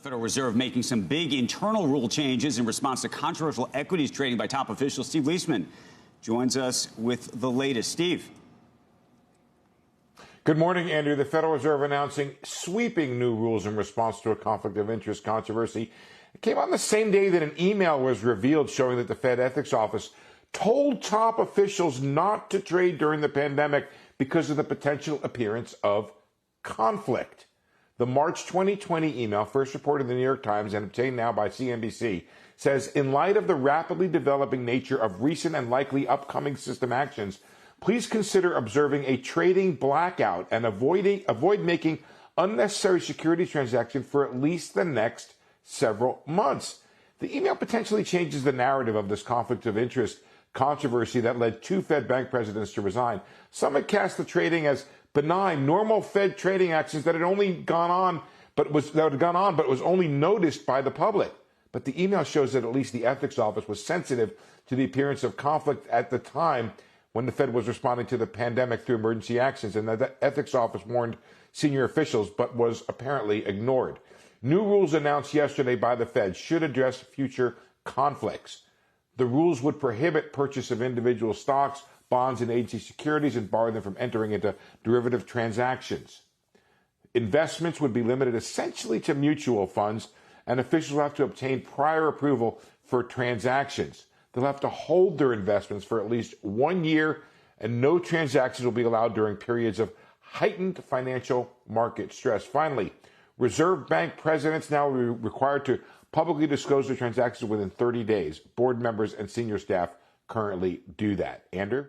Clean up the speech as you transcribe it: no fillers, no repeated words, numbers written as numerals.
Federal Reserve making some big internal rule changes in response to controversial equities trading by top officials. Steve Leisman joins us with the latest. Steve. Good morning, Andrew. The Federal Reserve announcing sweeping new rules in response to a conflict of interest controversy. It came on the same day that an email was revealed showing that the Fed Ethics Office told top officials not to trade during the pandemic because of the potential appearance of conflict. The March 2020 email, first reported in the New York Times and obtained now by CNBC, says, in light of the rapidly developing nature of recent and likely upcoming system actions, please consider observing a trading blackout and avoid making unnecessary securities transactions for at least the next several months. The email potentially changes the narrative of this conflict of interest controversy that led two Fed bank presidents to resign. Some had cast the trading as benign, normal Fed trading actions that had gone on, but was only noticed by the public. But the email shows that at least the Ethics Office was sensitive to the appearance of conflict at the time when the Fed was responding to the pandemic through emergency actions, and that the Ethics Office warned senior officials, but was apparently ignored. New rules announced yesterday by the Fed should address future conflicts. The rules would prohibit purchase of individual stocks, bonds, and agency securities and bar them from entering into derivative transactions. Investments would be limited essentially to mutual funds, and officials will have to obtain prior approval for transactions. They'll have to hold their investments for at least 1 year, and no transactions will be allowed during periods of heightened financial market stress. Finally, Reserve Bank presidents now will be required to publicly disclose their transactions within 30 days. Board members and senior staff currently do that. Andrew?